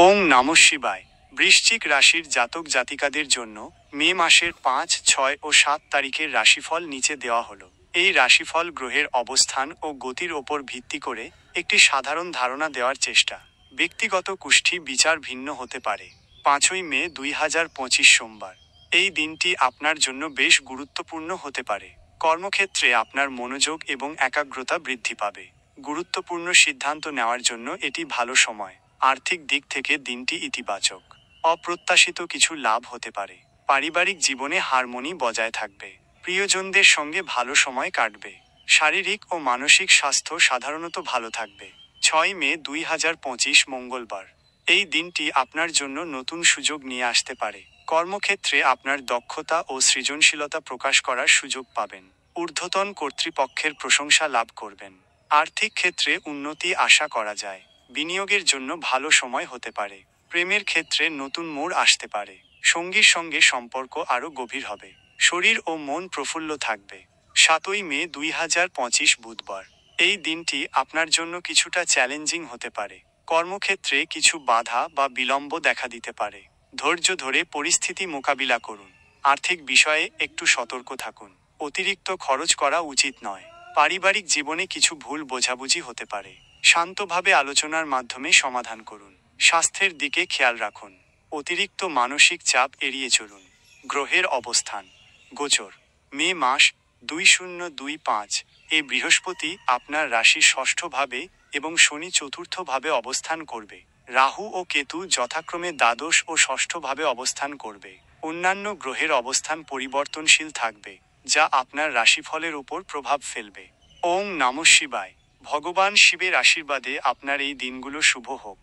ওং নমঃ শিবায়। বৃশ্চিক রাশির জাতক জাতিকাদের জন্য মে মাসের 5, 6 ও 7 তারিখের রাশিফল নিচে দেওয়া হলো। এই রাশিফল গ্রহের অবস্থান ও গতির ওপর ভিত্তি করে একটি সাধারণ ধারণা দেওয়ার চেষ্টা। ব্যক্তিগত কুষ্ঠি বিচার ভিন্ন হতে পারে। 5ই মে 2025 সোমবার। এই দিনটি আপনার জন্য বেশ গুরুত্বপূর্ণ হতে পারে। কর্মক্ষেত্রে আপনার মনোযোগ এবং একাগ্রতা বৃদ্ধি পাবে। গুরুত্বপূর্ণ সিদ্ধান্ত নেওয়ার জন্য এটি ভালো সময়। আর্থিক দিক থেকে দিনটি ইতিবাচক। অপ্রত্যাশিত কিছু লাভ হতে পারে। পারিবারিক জীবনে হারমোনি বজায় থাকবে। প্রিয়জনদের সঙ্গে ভালো সময় কাটবে। শারীরিক ও মানসিক স্বাস্থ্য সাধারণত ভালো থাকবে। 6 মে 2025 মঙ্গলবার। এই দিনটি আপনার জন্য নতুন সুযোগ নিয়ে আসতে পারে। কর্মক্ষেত্রে আপনার দক্ষতা ও সৃজনশীলতা প্রকাশ করার সুযোগ পাবেন। ঊর্ধ্বতন কর্তৃপক্ষের প্রশংসা লাভ করবেন। আর্থিক ক্ষেত্রে উন্নতি আশা করা যায়। বিনিয়োগের জন্য ভালো সময় হতে পারে। প্রেমের ক্ষেত্রে নতুন মোড় আসতে পারে। সঙ্গীর সঙ্গে সম্পর্ক আরও গভীর হবে। শরীর ও মন প্রফুল্ল থাকবে। 7ই মে 2025 বুধবার। এই দিনটি আপনার জন্য কিছুটা চ্যালেঞ্জিং হতে পারে। কর্মক্ষেত্রে কিছু বাধা বা বিলম্ব দেখা দিতে পারে। ধৈর্য ধরে পরিস্থিতি মোকাবিলা করুন। আর্থিক বিষয়ে একটু সতর্ক থাকুন। অতিরিক্ত খরচ করা উচিত নয়। পারিবারিক জীবনে কিছু ভুল বোঝাবুঝি হতে পারে। শান্তভাবে আলোচনার মাধ্যমে সমাধান করুন। স্বাস্থ্যের দিকে খেয়াল রাখুন। অতিরিক্ত মানসিক চাপ এড়িয়ে চলুন। গ্রহের অবস্থান। গোচর। মে মাস 2025 এ বৃহস্পতি আপনার রাশির ষষ্ঠ ভাবে এবং শনি চতুর্থ ভাবে অবস্থান করবে। রাহু ও কেতু যথাক্রমে দ্বাদশ ও ষষ্ঠ ভাবে অবস্থান করবে। অন্যান্য গ্রহের অবস্থান পরিবর্তনশীল থাকবে, যা আপনার রাশিফলের উপর প্রভাব ফেলবে। ওং নমঃ শিবায়। ভগবান শিবের আশীর্বাদে আপনার এই দিনগুলো শুভ হোক।